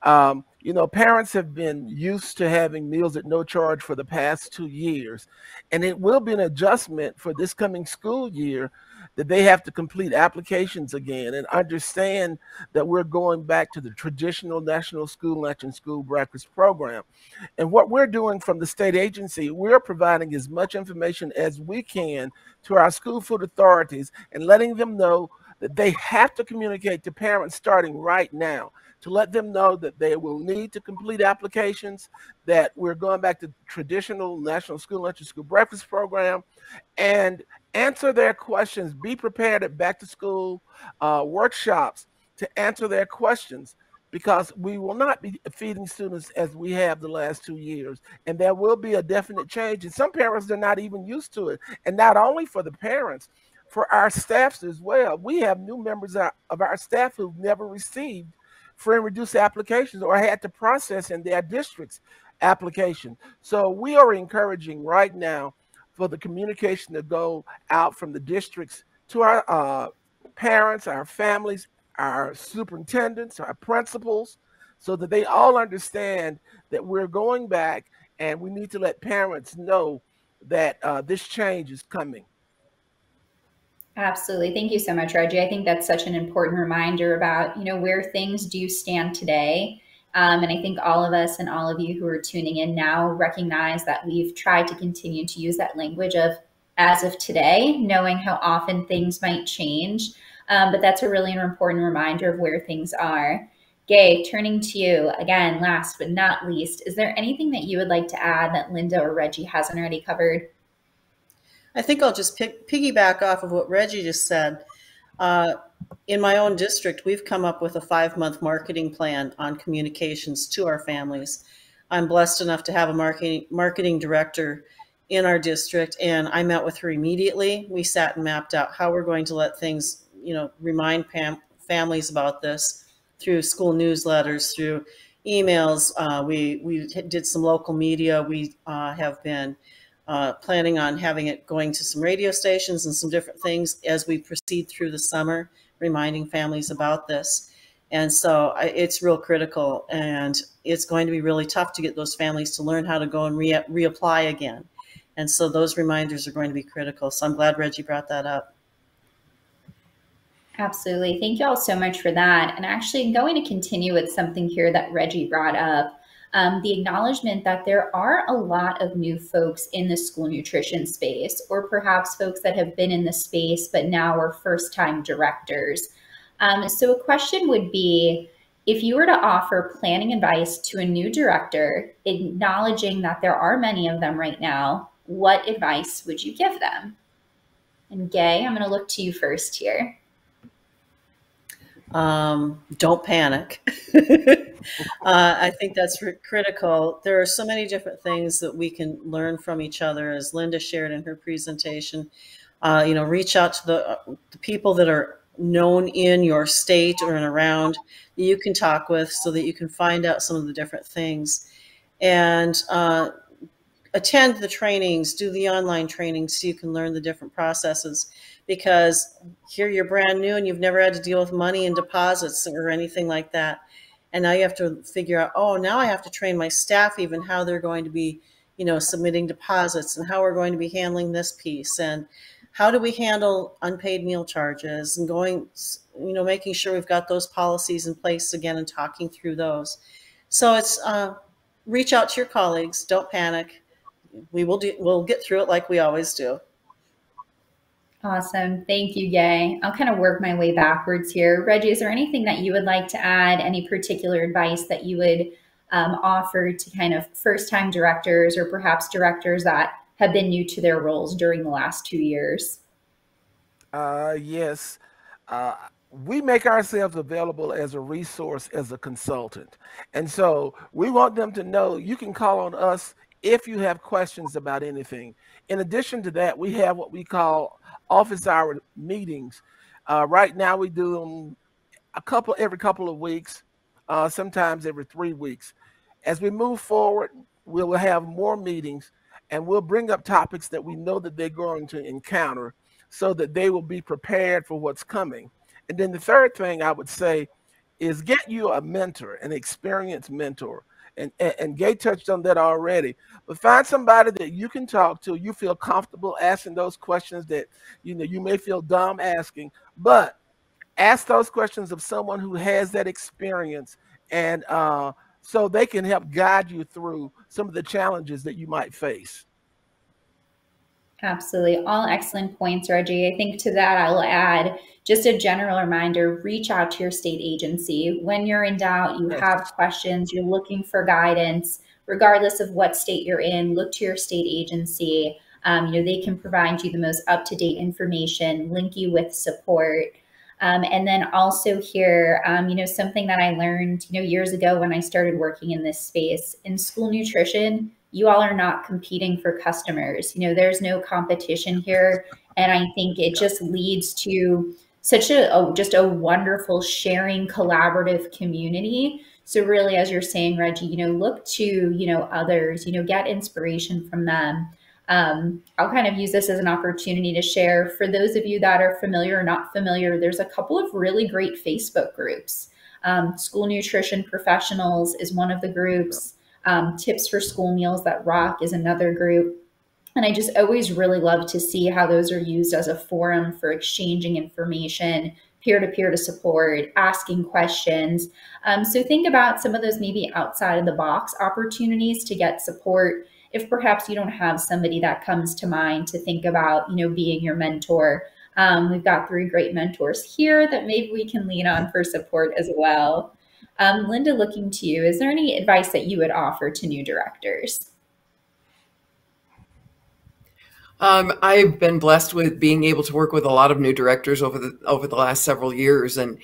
You know, parents have been used to having meals at no charge for the past 2 years, and it will be an adjustment for this coming school year that they have to complete applications again and understand that we're going back to the traditional National School Lunch and School Breakfast program. And what we're doing from the state agency, we're providing as much information as we can to our school food authorities and letting them know that they have to communicate to parents starting right now, to let them know that they will need to complete applications, that we're going back to traditional National School Lunch and School Breakfast program, and answer their questions. Be prepared at back to school workshops to answer their questions, because we will not be feeding students as we have the last 2 years. And there will be a definite change. And some parents are not even used to it. And not only for the parents, for our staffs as well. We have new members of our staff who've never received free and reduced applications or had to process in their district's application. So we are encouraging right now for the communication to go out from the districts to our parents, our families, our superintendents, our principals, so that they all understand that we're going back, and we need to let parents know that this change is coming. Absolutely. Thank you so much, Reggie. I think that's such an important reminder about, you know, where things do stand today. And I think all of us and all of you who are tuning in now recognize that we've tried to continue to use that language of as of today, knowing how often things might change. But that's a really important reminder of where things are. Gay, turning to you again, last but not least, is there anything that you would like to add that Linda or Reggie hasn't already covered? I think I'll just piggyback off of what Reggie just said. In my own district, we've come up with a 5-month marketing plan on communications to our families. I'm blessed enough to have a marketing director in our district, and I met with her immediately. We sat and mapped out how we're going to let things, you know, remind families about this through school newsletters, through emails. We did some local media. We have been planning on having it going to some radio stations and some different things as we proceed through the summer, reminding families about this. And so it's real critical, and it's going to be really tough to get those families to learn how to go and reapply again. And so those reminders are going to be critical. So I'm glad Reggie brought that up. Absolutely. Thank you all so much for that. And actually, I'm going to continue with something here that Reggie brought up. The acknowledgement that there are a lot of new folks in the school nutrition space, or perhaps folks that have been in the space but now are first-time directors. So a question would be, if you were to offer planning advice to a new director, acknowledging that there are many of them right now, what advice would you give them? And Gay, I'm going to look to you first here. Don't panic. I think that's critical. There are so many different things that we can learn from each other, as Linda shared in her presentation. Reach out to the people that are known in your state or and around that you can talk with, so that you can find out some of the different things. And attend the trainings, do the online trainings, so you can learn the different processes. Because here you're brand new and you've never had to deal with money and deposits or anything like that. And now you have to figure out, oh, now I have to train my staff even how they're going to be, submitting deposits, and how we're going to be handling this piece, and how do we handle unpaid meal charges, and making sure we've got those policies in place again and talking through those. So it's reach out to your colleagues. Don't panic. We'll get through it like we always do. Awesome. Thank you, Gay. I'll kind of work my way backwards here. Reggie, is there anything that you would like to add? Any particular advice that you would offer to kind of first-time directors, or perhaps directors that have been new to their roles during the last 2 years? Yes. We make ourselves available as a resource, as a consultant. And so we want them to know you can call on us if you have questions about anything. In addition to that, we have what we call office hour meetings. Right now we do them every couple of weeks, sometimes every 3 weeks. As we move forward, we'll have more meetings, and we'll bring up topics that we know that they're going to encounter, so that they will be prepared for what's coming. And then the third thing I would say is get you a mentor, an experienced mentor. And Gay touched on that already. But find somebody that you can talk to. You feel comfortable asking those questions that you may feel dumb asking, but ask those questions of someone who has that experience, and so they can help guide you through some of the challenges that you might face. Absolutely. All excellent points, Reggie. I think to that, I will add just a general reminder, reach out to your state agency. When you're in doubt, you have questions, you're looking for guidance, regardless of what state you're in, look to your state agency. They can provide you the most up-to-date information, link you with support. And then also here, something that I learned, years ago when I started working in this space, in school nutrition, you all are not competing for customers. There's no competition here. And I think it just leads to such just a wonderful sharing, collaborative community. So really, as you're saying, Reggie, look to, others, get inspiration from them. I'll kind of use this as an opportunity to share, for those of you that are familiar or not familiar, there's a couple of really great Facebook groups. School Nutrition Professionals is one of the groups. Tips for School Meals That Rock is another group. And I just always really love to see how those are used as a forum for exchanging information, peer-to-peer to support, asking questions. So think about some of those maybe outside of the box opportunities to get support, if perhaps you don't have somebody that comes to mind to think about, being your mentor. We've got 3 great mentors here that maybe we can lean on for support as well. Linda, looking to you, is there any advice that you would offer to new directors? I've been blessed with being able to work with a lot of new directors over the last several years. And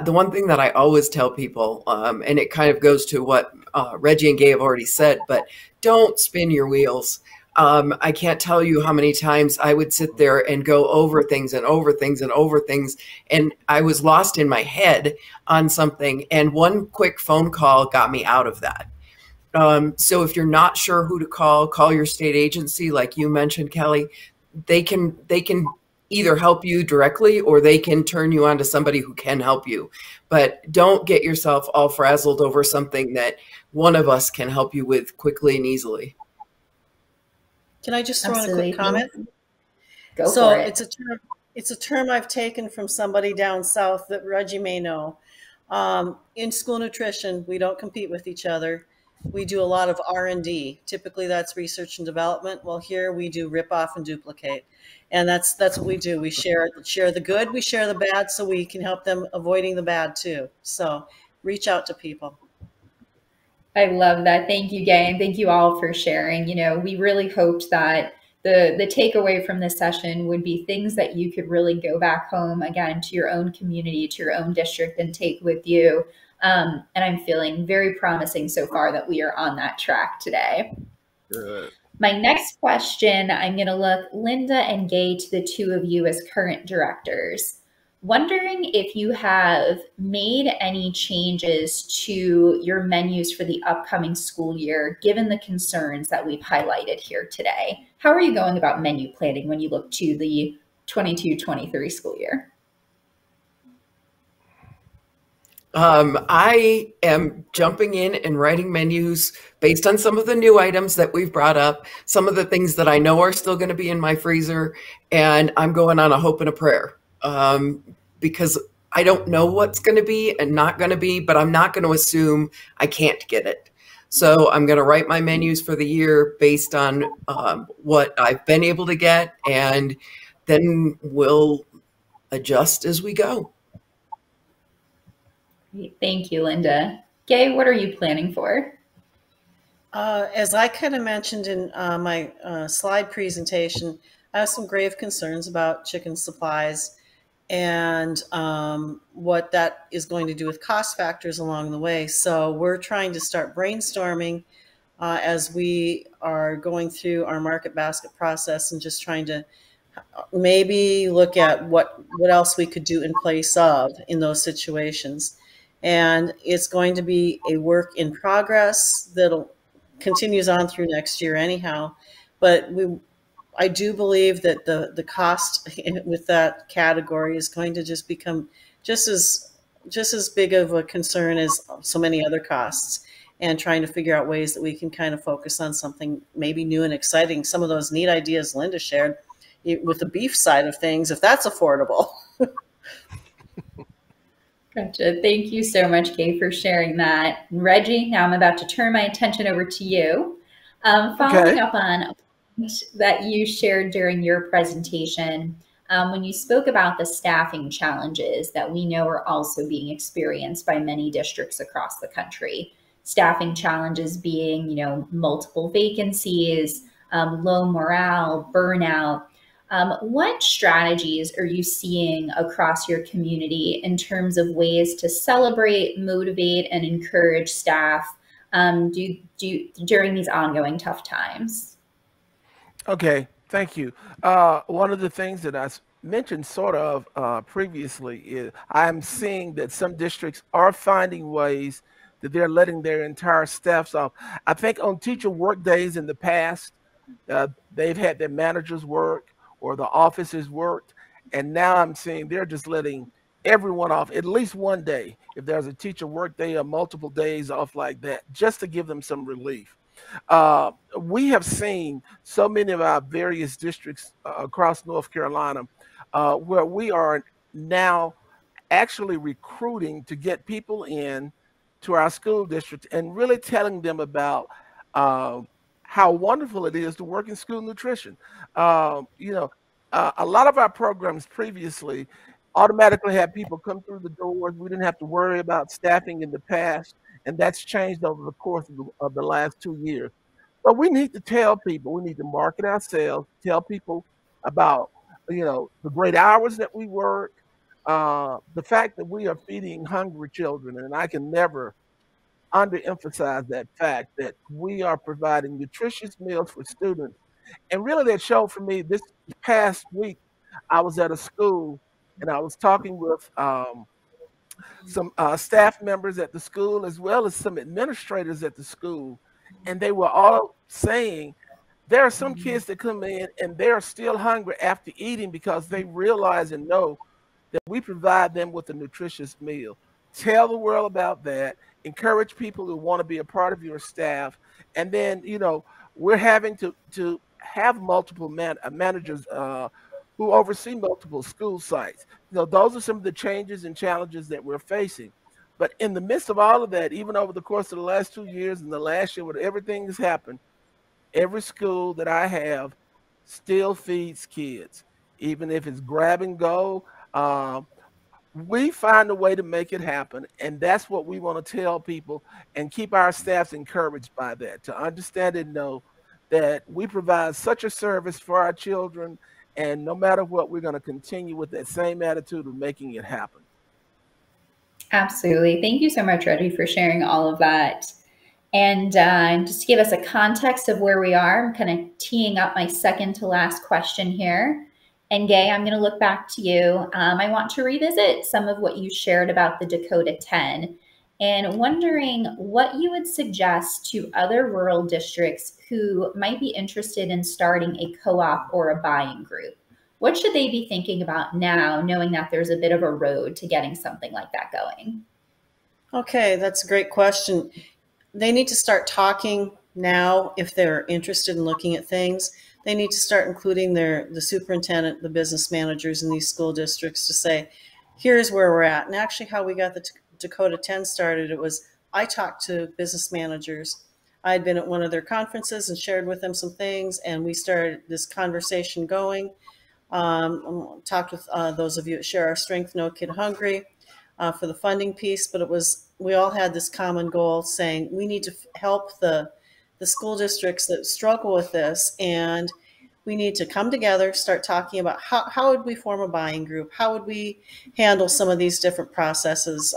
the one thing that I always tell people, and it kind of goes to what Reggie and Gay have already said, but don't spin your wheels. I can't tell you how many times I would sit there and go over things and over things and over things, and I was lost in my head on something, and one quick phone call got me out of that. So if you're not sure who to call your state agency, like you mentioned, Kelley. They can either help you directly, or they can turn you on to somebody who can help you. But don't get yourself all frazzled over something that one of us can help you with quickly and easily. Can I just throw in a quick comment? Go for it. It's a term I've taken from somebody down south that Reggie may know. In school nutrition, we don't compete with each other. We do a lot of R&D. Typically, that's research and development. Well, here we do rip off and duplicate, and that's what we do. We share the good, we share the bad, so we can help them avoiding the bad too. So reach out to people. I love that. Thank you, Gay, and thank you all for sharing. We really hoped that the takeaway from this session would be things that you could really go back home again to your own community, to your own district, and take with you. And I'm feeling very promising so far that we are on that track today. Good. My next question, I'm going to look Linda and Gay to the two of you as current directors. Wondering if you have made any changes to your menus for the upcoming school year, given the concerns that we've highlighted here today. How are you going about menu planning when you look to the 22-23 school year? I am jumping in and writing menus based on some of the new items that we've brought up, some of the things that I know are still going to be in my freezer, and I'm going on a hope and a prayer. Because I don't know what's going to be and not going to be, but I'm not going to assume I can't get it. So I'm going to write my menus for the year based on what I've been able to get, and then we'll adjust as we go. Thank you, Linda. Gay, what are you planning for? As I kind of mentioned in my slide presentation, I have some grave concerns about chicken supplies and what that is going to do with cost factors along the way. So we're trying to start brainstorming as we are going through our market basket process and just trying to maybe look at what else we could do in place of in those situations. And it's going to be a work in progress that'll continues on through next year anyhow. But I do believe that the cost with that category is going to just become just as big of a concern as so many other costs, and trying to figure out ways that we can kind of focus on something maybe new and exciting. Some of those neat ideas Linda shared with the beef side of things, if that's affordable. Gotcha. Thank you so much, Kay, for sharing that. And Reggie, now I'm about to turn my attention over to you. Following up on a point that you shared during your presentation, when you spoke about the staffing challenges that we know are also being experienced by many districts across the country. Staffing challenges being, multiple vacancies, low morale, burnout. What strategies are you seeing across your community in terms of ways to celebrate, motivate, and encourage staff during these ongoing tough times? Okay, thank you. One of the things that I mentioned sort of previously is I'm seeing that some districts are finding ways that they're letting their entire staffs off. I think on teacher work days in the past, they've had their managers work or the offices worked, and now I'm seeing they're just letting everyone off at least one day. If there's a teacher work day or multiple days off like that, just to give them some relief. We have seen so many of our various districts across North Carolina where we are now actually recruiting to get people in to our school district and really telling them about how wonderful it is to work in school nutrition. A lot of our programs previously automatically had people come through the doors. We didn't have to worry about staffing in the past, and that's changed over the course of the last 2 years. But we need to tell people, we need to market ourselves, tell people about, the great hours that we work, the fact that we are feeding hungry children, and I can never underemphasize that fact that we are providing nutritious meals for students. And really that showed for me this past week, I was at a school and I was talking with some staff members at the school as well as some administrators at the school. And they were all saying there are some kids that come in and they're still hungry after eating because they realize and know that we provide them with a nutritious meal. Tell the world about that. Encourage people who want to be a part of your staff. And then, we're having to have multiple managers who oversee multiple school sites. Those are some of the changes and challenges that we're facing. But in the midst of all of that, even over the course of the last 2 years and the last year, when everything has happened, every school that I have still feeds kids, even if it's grab and go. We find a way to make it happen, and that's what we want to tell people and keep our staffs encouraged by that, to understand and know that we provide such a service for our children, and no matter what, we're going to continue with that same attitude of making it happen. Absolutely. Thank you so much, Reggie, for sharing all of that. And just to give us a context of where we are, I'm kind of teeing up my second to last question here. And Gay, I'm going to look back to you. I want to revisit some of what you shared about the Dakota 10 and wondering what you would suggest to other rural districts who might be interested in starting a co-op or a buying group. What should they be thinking about now, knowing that there's a bit of a road to getting something like that going? Okay, that's a great question. They need to start talking now if they're interested in looking at things. They need to start including the superintendent, the business managers in these school districts to say, here's where we're at. And actually how we got the Dakota 10 started, it was I talked to business managers. I had been at one of their conferences and shared with them some things, and we started this conversation going. Talked with those of you at Share Our Strength, No Kid Hungry for the funding piece, but we all had this common goal saying we need to help the school districts that struggle with this, and we need to come together, start talking about how would we form a buying group? How would we handle some of these different processes?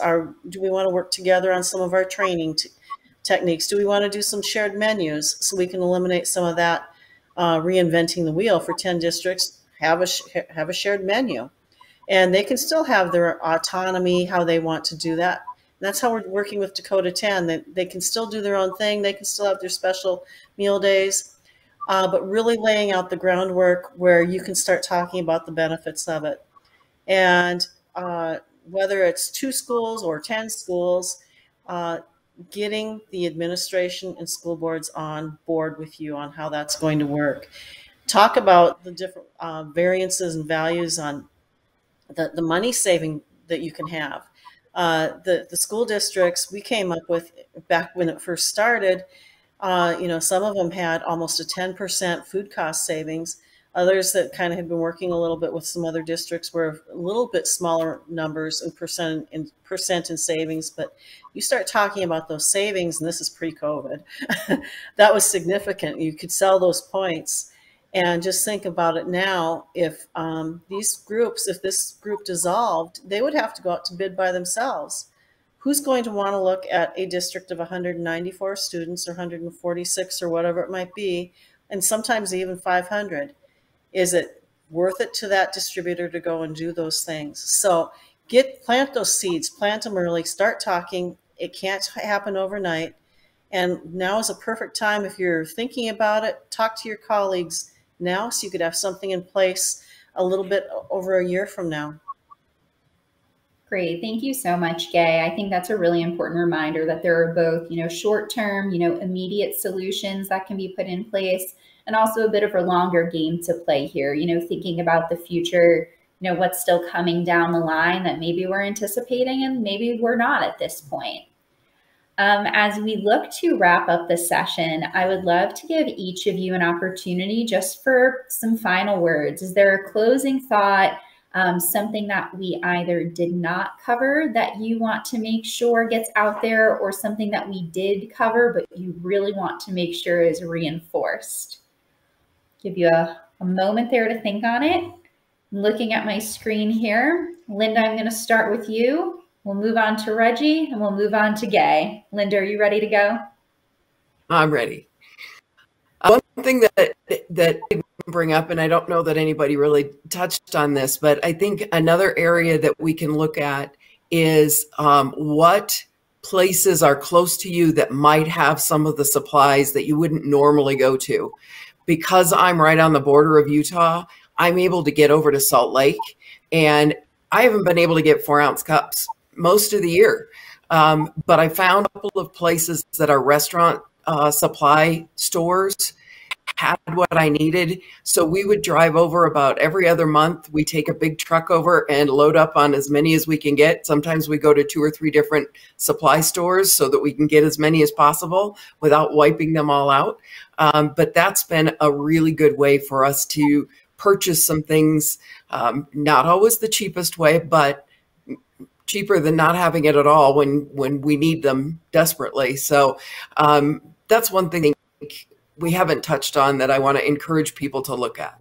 Do we want to work together on some of our training techniques? Do we want to do some shared menus so we can eliminate some of that reinventing the wheel for 10 districts? Have a shared menu, and they can still have their autonomy, how they want to do that. And that's how we're working with Dakota 10. They can still do their own thing. They can still have their special meal days, but really laying out the groundwork where you can start talking about the benefits of it. And whether it's 2 schools or 10 schools, getting the administration and school boards on board with you on how that's going to work. Talk about the different variances and values on the money saving that you can have. The school districts we came up with back when it first started, some of them had almost a 10% food cost savings. Others that kind of had been working a little bit with some other districts were a little bit smaller numbers and percent in savings. But you start talking about those savings, and this is pre-COVID, that was significant. You could sell those points. And just think about it now, if this group dissolved, they would have to go out to bid by themselves. Who's going to want to look at a district of 194 students or 146 or whatever it might be, and sometimes even 500? Is it worth it to that distributor to go and do those things? So plant those seeds, plant them early, start talking. It can't happen overnight. And now is a perfect time, if you're thinking about it, talk to your colleagues now so you could have something in place a little bit over a year from now. Great. Thank you so much, Gay. I think that's a really important reminder that there are both, short-term, immediate solutions that can be put in place, and also a bit of a longer game to play here, thinking about the future, what's still coming down the line that maybe we're anticipating and maybe we're not at this point. As we look to wrap up the session, I would love to give each of you an opportunity just for some final words. Is there a closing thought, something that we either did not cover that you want to make sure gets out there, or something that we did cover but you really want to make sure is reinforced? Give you a moment there to think on it. I'm looking at my screen here. Linda, I'm going to start with you. We'll move on to Reggie, and we'll move on to Gay. Linda, are you ready to go? I'm ready. One thing that I bring up, and I don't know that anybody really touched on this, but I think another area that we can look at is what places are close to you that might have some of the supplies that you wouldn't normally go to. Because I'm right on the border of Utah, I'm able to get over to Salt Lake, and I haven't been able to get 4-ounce cups most of the year. But I found a couple of places that are restaurant supply stores had what I needed. So we would drive over about every other month. We take a big truck over and load up on as many as we can get. Sometimes we go to 2 or 3 different supply stores so that we can get as many as possible without wiping them all out. But that's been a really good way for us to purchase some things, not always the cheapest way, but cheaper than not having it at all when we need them desperately. So that's one thing we haven't touched on that I want to encourage people to look at.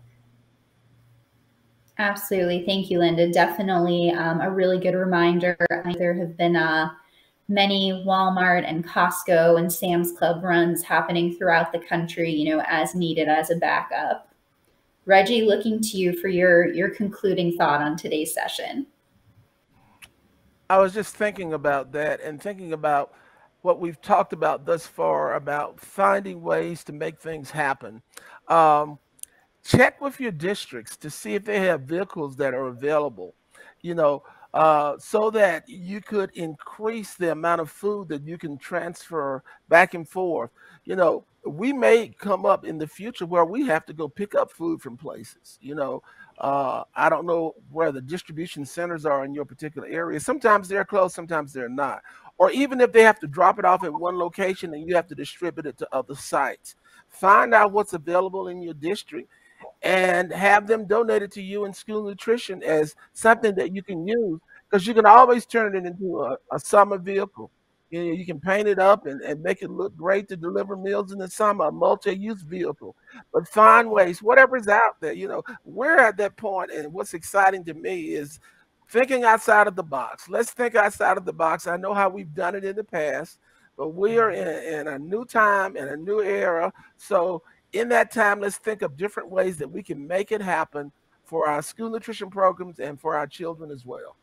Absolutely. Thank you, Linda. Definitely a really good reminder. There have been many Walmart and Costco and Sam's Club runs happening throughout the country, you know, as needed as a backup. Reggie, looking to you for your concluding thought on today's session. I was just thinking about that and thinking about what we've talked about thus far about finding ways to make things happen. Check with your districts to see if they have vehicles that are available, you know, so that you could increase the amount of food that you can transfer back and forth. You know, we may come up in the future where we have to go pick up food from places, you know. I don't know where the distribution centers are in your particular area. Sometimes they're close, sometimes they're not. Or even if they have to drop it off at one location and you have to distribute it to other sites. Find out what's available in your district and have them donated to you in school nutrition as something that you can use, because you can always turn it into a summer vehicle. You know, you can paint it up and make it look great to deliver meals in the summer, a multi-use vehicle. But find ways, whatever's out there, you know, we're at that point, and what's exciting to me is thinking outside of the box. Let's think outside of the box. I know how we've done it in the past, but we are in a new time and a new era. So in that time, let's think of different ways that we can make it happen for our school nutrition programs and for our children as well.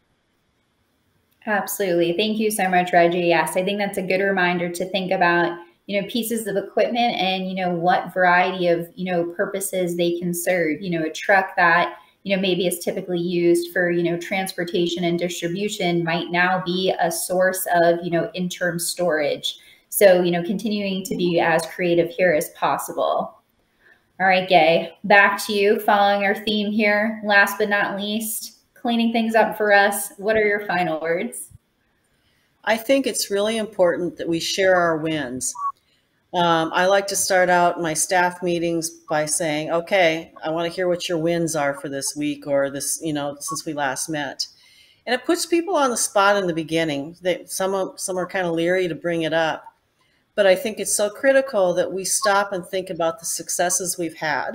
Absolutely. Thank you so much, Reggie. Yes, I think that's a good reminder to think about, you know, pieces of equipment and, you know, what variety of, you know, purposes they can serve. You know, a truck that, you know, maybe is typically used for, you know, transportation and distribution might now be a source of, you know, interim storage. So, you know, continuing to be as creative here as possible. All right, Gay, back to you, following our theme here. Last but not least, cleaning things up for us. What are your final words? I think it's really important that we share our wins. I like to start out my staff meetings by saying, okay, I want to hear what your wins are for this week or this, you know, since we last met. And it puts people on the spot in the beginning. Some are kind of leery to bring it up. But I think it's so critical that we stop and think about the successes we've had,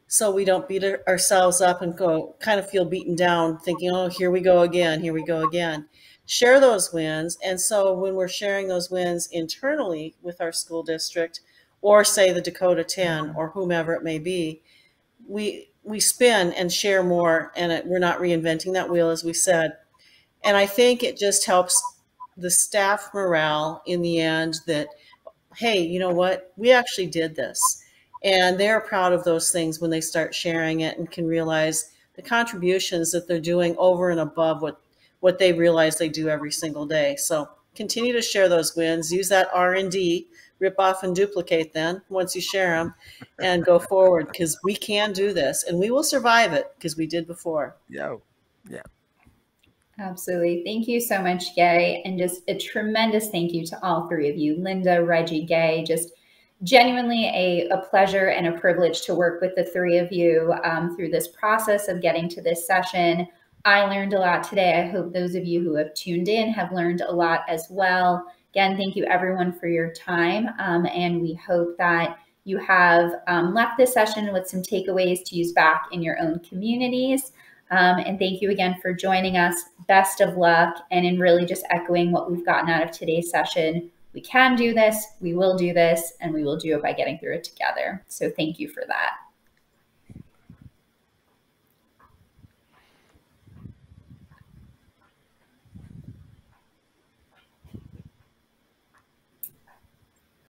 so we don't beat ourselves up and go kind of feel beaten down thinking, oh, here we go again, here we go again. Share those wins. And so when we're sharing those wins internally with our school district, or say the Dakota 10 or whomever it may be, we spin and share more, and we're not reinventing that wheel, as we said. And I think it just helps the staff morale in the end that, hey, you know what, we actually did this. And they're proud of those things when they start sharing it and can realize the contributions that they're doing over and above what they realize they do every single day. So continue to share those wins. Use that R&D, rip off and duplicate then once you share them, and go forward, because we can do this and we will survive it because we did before. Yeah. Absolutely. Thank you so much, Gay. And just a tremendous thank you to all three of you, Linda, Reggie, Gay. Just genuinely a pleasure and a privilege to work with the three of you through this process of getting to this session. I learned a lot today. I hope those of you who have tuned in have learned a lot as well. Again, thank you everyone for your time. And we hope that you have left this session with some takeaways to use back in your own communities. And thank you again for joining us. Best of luck. And in really just echoing what we've gotten out of today's session, we can do this, we will do this, and we will do it by getting through it together. So thank you for that.